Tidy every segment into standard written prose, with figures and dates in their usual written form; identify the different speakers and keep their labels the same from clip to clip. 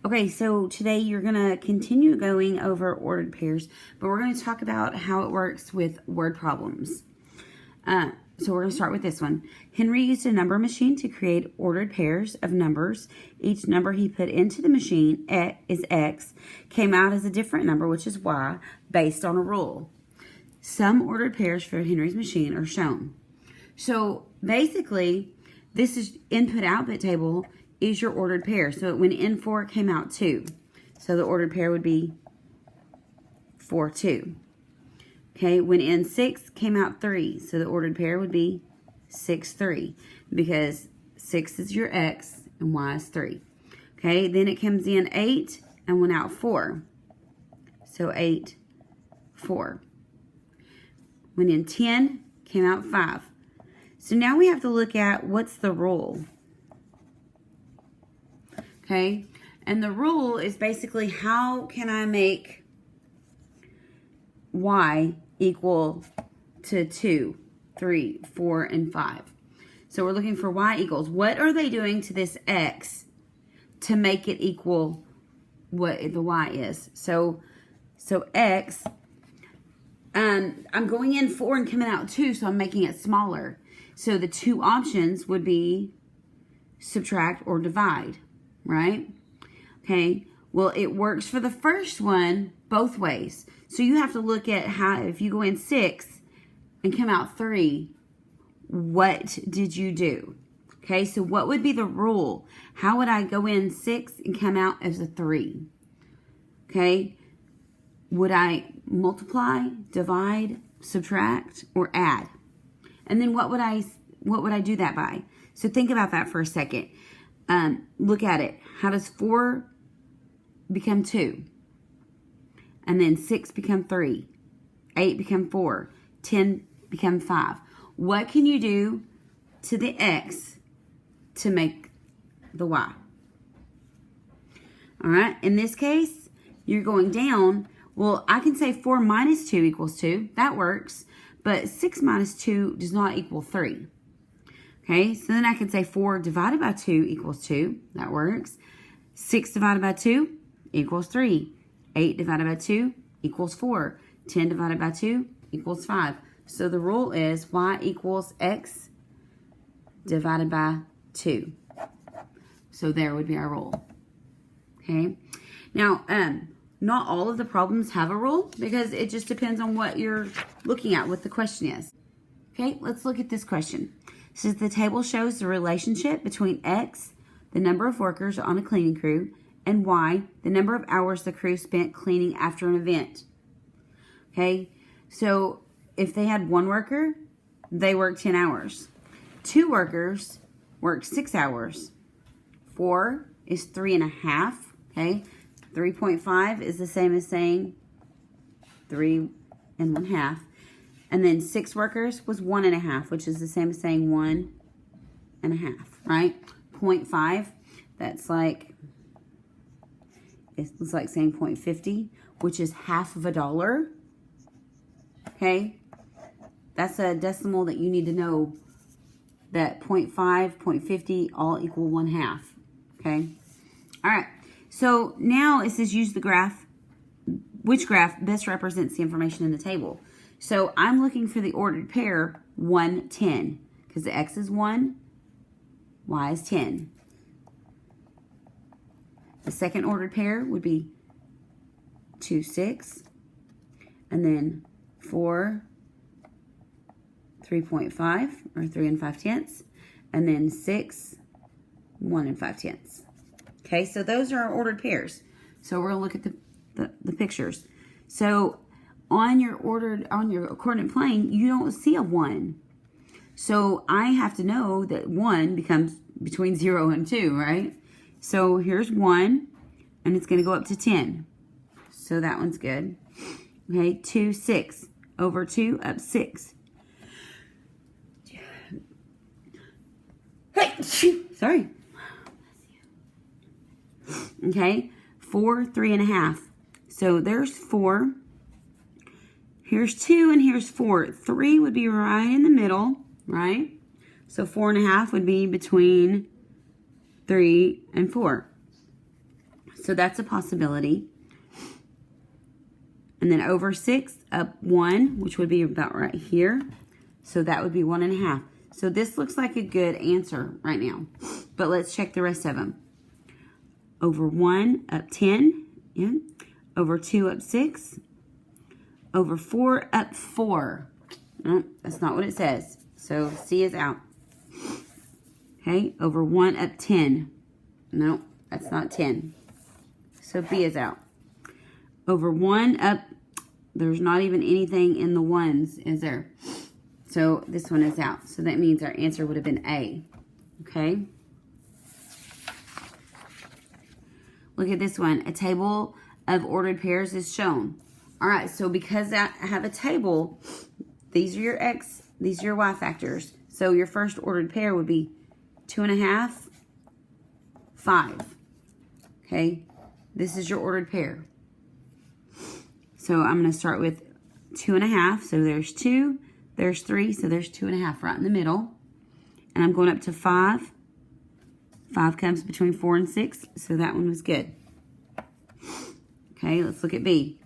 Speaker 1: Okay, so today you're going to continue going over ordered pairs, but we're going to talk about how it works with word problems. So we're going to start with this one. Henry used a number machine to create ordered pairs of numbers. Each number he put into the machine is X, came out as a different number, which is Y, based on a rule. Some ordered pairs for Henry's machine are shown. So basically, this is input-output table is your ordered pair. So when N4 came out 2. So the ordered pair would be 4, 2. Okay, when N6 came out 3. So the ordered pair would be 6, 3. Because 6 is your X and Y is 3. Okay, then it comes in 8 and went out 4. So 8, 4. When N10 came out 5. So now we have to look at what's the rule. Okay, and the rule is basically how can I make Y equal to 2, 3, 4, and 5. So we're looking for Y equals. What are they doing to this X to make it equal what the Y is? So X, I'm going in 4 and coming out 2, so I'm making it smaller. So the two options would be subtract or divide. Right? Okay. Well, it works for the first one both ways. So you have to look at how, if you go in 6 and come out 3, what did you do? Okay. So what would be the rule? How would I go in 6 and come out as a 3? Okay. Would I multiply, divide, subtract, or add? And then what would I do that by? So think about that for a second. Look at it. How does 4 become 2? And then 6 become 3. 8 become 4. 10 become 5. What can you do to the X to make the Y? All right. In this case, you're going down. Well, I can say 4 minus 2 equals 2. That works. But 6 minus 2 does not equal 3. Okay, so then I can say 4 divided by 2 equals 2. That works. 6 divided by 2 equals 3. 8 divided by 2 equals 4. 10 divided by 2 equals 5. So the rule is Y equals X divided by 2. So there would be our rule. Okay. Now, not all of the problems have a rule because it just depends on what you're looking at, what the question is. Okay, let's look at this question. It says the table shows the relationship between X, the number of workers on a cleaning crew, and Y, the number of hours the crew spent cleaning after an event. Okay, so if they had 1 worker, they worked 10 hours. 2 workers worked 6 hours. 4 is 3.5. Okay, 3.5 is the same as saying 3 and 1/2. And then 6 workers was 1.5, which is the same as saying 1.5, right? 0.5, that's like, it's like saying 0.50, which is half of a dollar. Okay? That's a decimal that you need to know that 0.5, 0.50 all equal 1/2. Okay? All right. So now it says use the graph. Which graph best represents the information in the table? So I'm looking for the ordered pair 1, 10 because the X is 1, Y is 10. The second ordered pair would be 2, 6, and then 4, 3.5 or 3 5/10, and then 6, 1 5/10. Okay, so those are our ordered pairs. So we're going to look at the pictures. So on your coordinate plane, you don't see a 1. So I have to know that 1 becomes between 0 and 2, right? So here's 1, and it's going to go up to 10. So that one's good. Okay, 2, 6. Over 2, up 6. Hey, sorry. Okay, 4, 3.5. So there's 4. Here's 2 and here's 4. 3 would be right in the middle, right? So 4.5 would be between 3 and 4. So that's a possibility. And then over 6, up 1, which would be about right here. So that would be 1.5. So this looks like a good answer right now. But let's check the rest of them. Over 1, up 10. Yeah. Over 2, up 6. Over 4, up 4. No, that's not what it says. So C is out. Okay. Over 1, up 10. No, that's not 10. So B is out. Over 1, up, there's not even anything in the ones, is there? So this one is out. So that means our answer would have been A. Okay. Look at this one. A table of ordered pairs is shown. All right, so because I have a table, these are your X, these are your Y factors. So your first ordered pair would be 2.5, 5. Okay, this is your ordered pair. So I'm going to start with 2.5. So there's 2, there's 3, so there's 2.5 right in the middle. And I'm going up to 5. 5 comes between 4 and 6, so that one was good. Okay, let's look at B.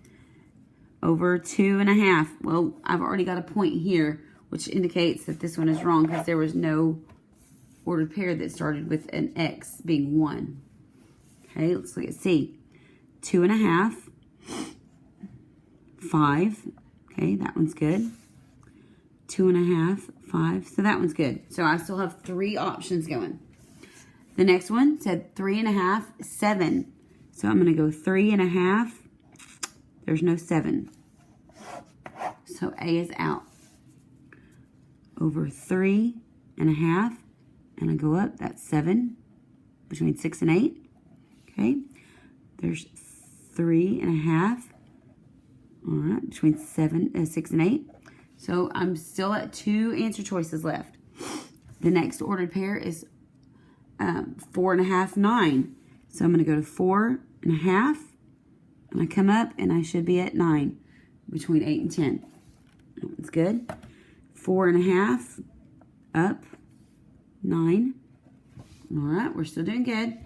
Speaker 1: Over 2.5. Well, I've already got a point here, which indicates that this one is wrong because there was no ordered pair that started with an X being 1. Okay, let's look at C. 2.5. 5. Okay, that one's good. 2.5, 5. So that one's good. So I still have 3 options going. The next one said 3.5, 7. So I'm going to go 3.5. There's no 7. So A is out. Over 3.5. And I go up. That's 7. Between 6 and 8. Okay. There's 3.5. All right. Between 6 and 8. So I'm still at 2 answer choices left. The next ordered pair is 4.5, 9. So I'm going to go to 4.5. And I come up and I should be at 9. Between 8 and 10. That's good. 4.5. Up. 9. All right. We're still doing good.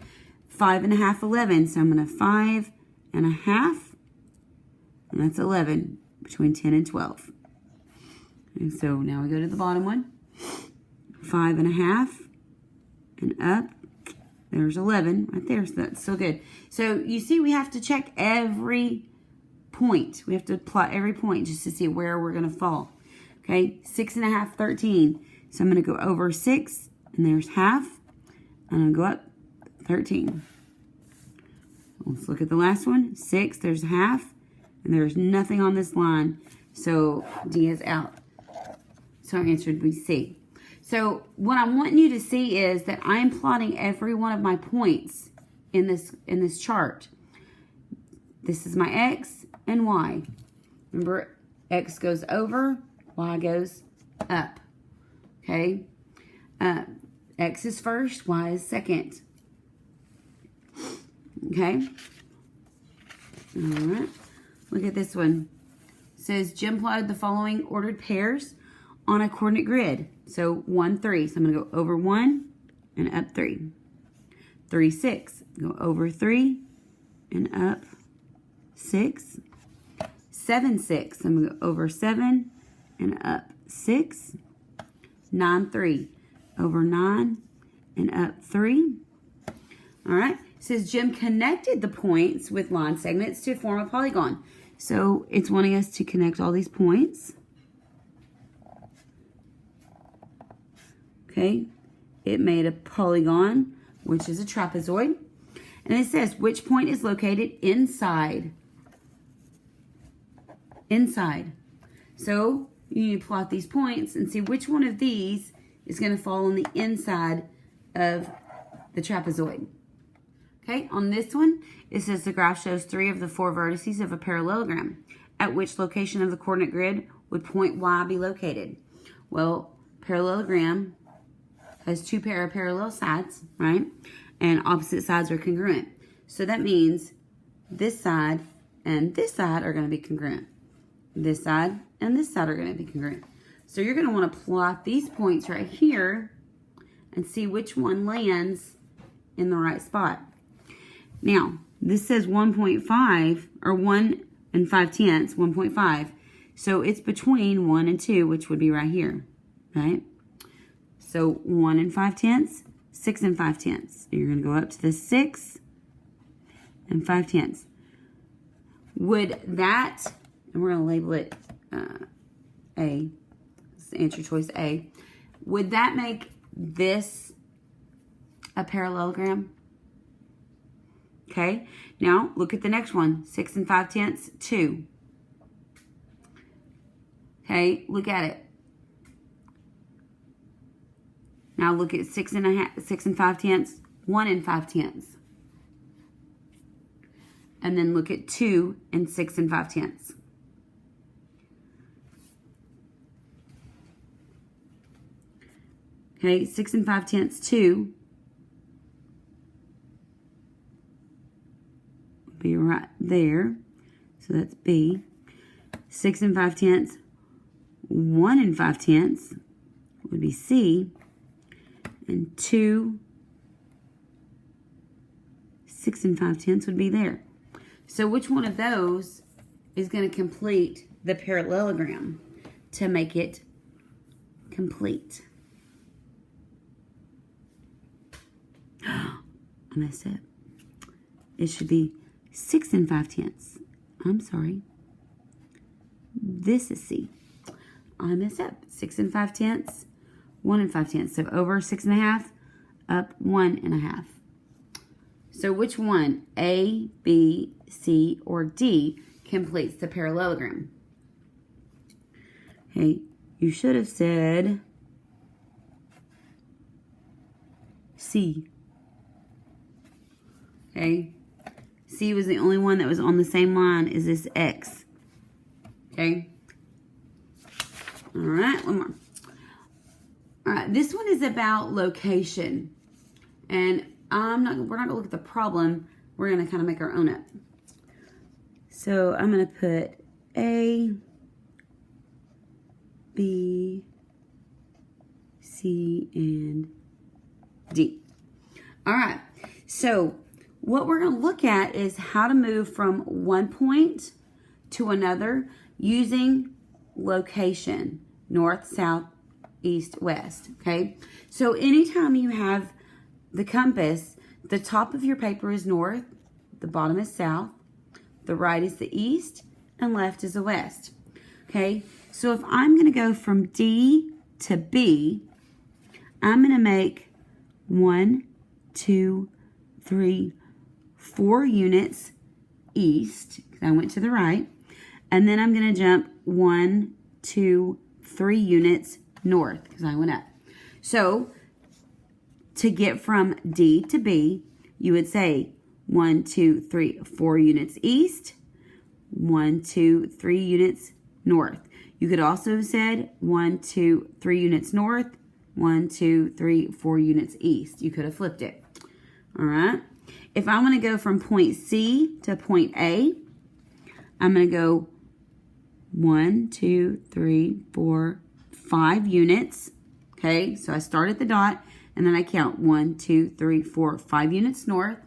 Speaker 1: 5.5, 11. So I'm going to 5.5. And that's 11. Between 10 and 12. And so now we go to the bottom one. 5.5 and up. There's 11 right there. So that's still good. So you see we have to check every point. We have to plot every point just to see where we're going to fall. Okay, 6.5, 13. So I'm going to go over 6 and there's half. And I'm going to go up 13. Let's look at the last one. 6, there's half. And there's nothing on this line. So D is out. So our answer would be C. So what I'm wanting you to see is that I'm plotting every one of my points in this chart. This is my X and Y. Remember, X goes over, Y goes up. Okay? X is first, Y is second. Okay? All right. Look at this one. It says Jim plotted the following ordered pairs on a coordinate grid. So 1, 3. So I'm going to go over 1 and up 3. 3, 6. Go over 3 and up 6. 7, 6. I'm going to go over 7 and up 6. 9, 3. Over 9 and up 3. All right. It says Jim connected the points with line segments to form a polygon. So it's wanting us to connect all these points. Okay, it made a polygon, which is a trapezoid. And it says, which point is located inside? Inside. So you need to plot these points and see which one of these is going to fall on the inside of the trapezoid. Okay, on this one, it says the graph shows 3 of the 4 vertices of a parallelogram. At which location of the coordinate grid would point Y be located? Well, parallelogram has 2 pair of parallel sides, right? And opposite sides are congruent. So that means this side and this side are going to be congruent. This side and this side are going to be congruent. So you're going to want to plot these points right here and see which one lands in the right spot. Now, This says 1.5, or 1 5/10, 1.5. So it's between 1 and 2, which would be right here, right? So 1 5/10, 6 5/10. You're going to go up to the 6 5/10. Would that, and we're going to label it A, this is answer choice A. Would that make this a parallelogram? Okay, now look at the next one, 6 5/10, 2. Okay, look at it. Now look at 6 5/10, 1 5/10. And then look at 2 and 6 5/10. Okay, 6 5/10, 2. Be right there. So that's B. 6 5/10, 1 5/10 would be C. And 2, 6 5/10 would be there. So which one of those is going to complete the parallelogram to make it complete? I messed up. It should be 6 5/10. I'm sorry. This is C. I messed up. 6 5/10, 1 5/10. So over 6 1/2, up 1 1/2. So which one, A, B, C, or D, completes the parallelogram? Okay, you should have said C. Okay, C was the only one that was on the same line as this X. Okay. All right, one more. All right, this one is about location. And we're not going to look at the problem. We're going to kind of make our own up. So I'm going to put A, B, C, and D. All right, so what we're going to look at is how to move from one point to another using location, north, south, east, west, okay? So anytime you have the compass, the top of your paper is north, the bottom is south, the right is the east, and left is the west, okay? So if I'm going to go from D to B, I'm going to make 1, 2, 3, 4 units east, because I went to the right, and then I'm going to jump 1, 2, 3 units north, because I went up. So to get from D to B, you would say 1, 2, 3, 4 units east, 1, 2, 3 units north. You could also have said 1, 2, 3 units north, 1, 2, 3, 4 units east. You could have flipped it. All right. If I want to go from point C to point A, I'm going to go 1, 2, 3, 4, 5 units. Okay, so I start at the dot and then I count 1, 2, 3, 4, 5 units north.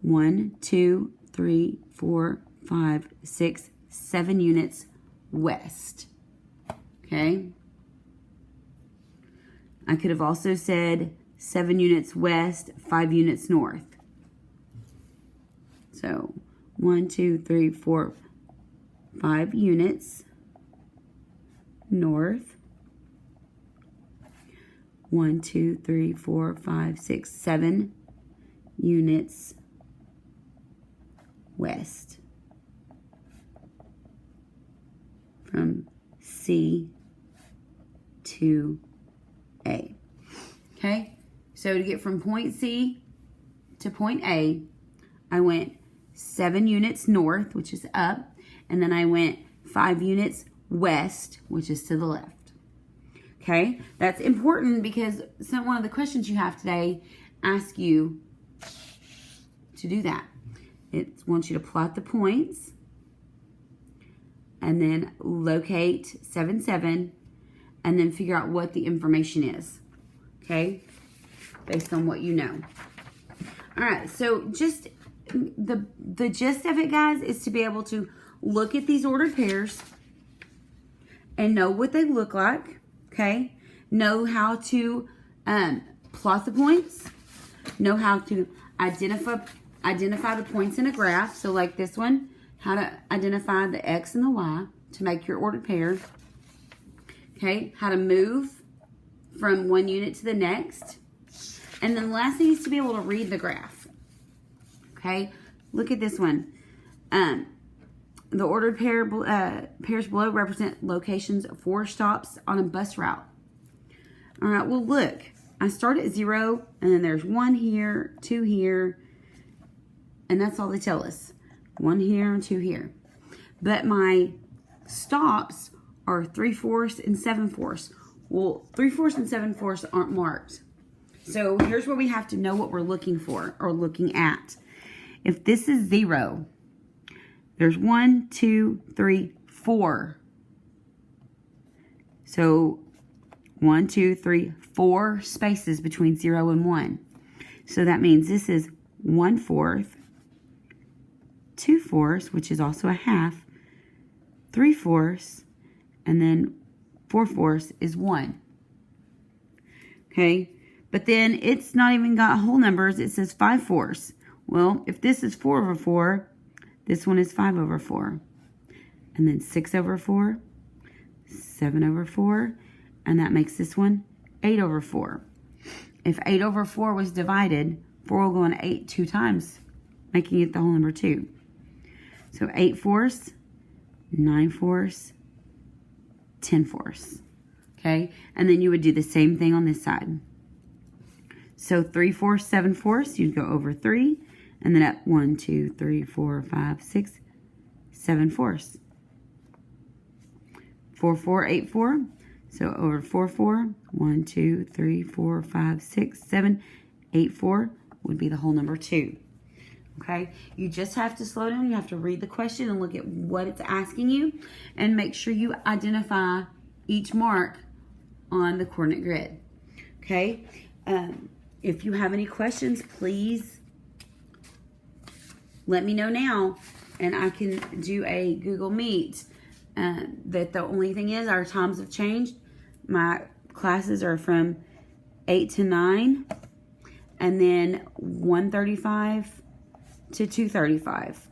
Speaker 1: 1, 2, 3, 4, 5, 6, 7 units west. Okay. I could have also said 7 units west, 5 units north. So 1, 2, 3, 4, 5 units north. 1, 2, 3, 4, 5, 6, 7 units west. From C to A. Okay, so to get from point C to point A, I went 7 units north, which is up, and then I went 5 units west, which is to the left. Okay, that's important because one of the questions you have today asks you to do that. It wants you to plot the points and then locate 7, 7, and then figure out what the information is. Okay, based on what you know. All right, so just the gist of it, guys, is to be able to look at these ordered pairs and know what they look like, okay? Know how to plot the points, know how to identify the points in a graph. So like this one, how to identify the X and the Y to make your ordered pair. Okay, how to move from one unit to the next. And then the last thing is to be able to read the graph. Okay, look at this one. The ordered pairs below represent locations of 4 stops on a bus route. All right, well, look. I start at 0, and then there's 1 here, 2 here, and that's all they tell us. 1 here and 2 here. But my stops are 3/4 and 7/4. Well, 3/4 and 7/4 aren't marked. So here's where we have to know what we're looking for or looking at. If this is 0, there's 1, 2, 3, 4. So 1, 2, 3, 4 spaces between 0 and 1. So that means this is 1/4, 2/4, which is also a half, 3/4, and then 4/4 is 1. Okay, but then it's not even got whole numbers. It says 5/4. Well, if this is 4/4, this one is 5/4. And then 6/4, 7/4, and that makes this one 8/4. If 8/4 was divided, 4 will go on 8 2 times, making it the whole number 2. So 8/4, 9/4, 10/4. Okay, and then you would do the same thing on this side. So 3/4, 7/4, you'd go over 3, and then up 1, 2, 3, 4, 5, 6, 7/4. 4/4, 8/4. So over 4/4, 1, 2, 3, 4, 5, 6, 7, 8/4 would be the whole number 2. Okay, you just have to slow down. You have to read the question and look at what it's asking you, and make sure you identify each mark on the coordinate grid. Okay, if you have any questions, please let me know now, and I can do a Google Meet. That the only thing is our times have changed. My classes are from 8 to 9, and then 1:35 to 2:35.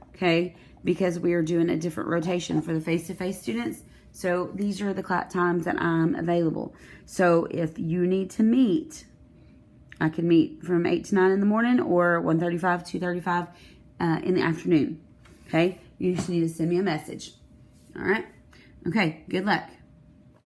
Speaker 1: Okay, because we are doing a different rotation for the face-to-face students. So these are the times that I'm available. So if you need to meet, I can meet from 8 to 9 in the morning, or 1:35, 2:35 in the afternoon. Okay, you just need to send me a message. All right. Okay, good luck.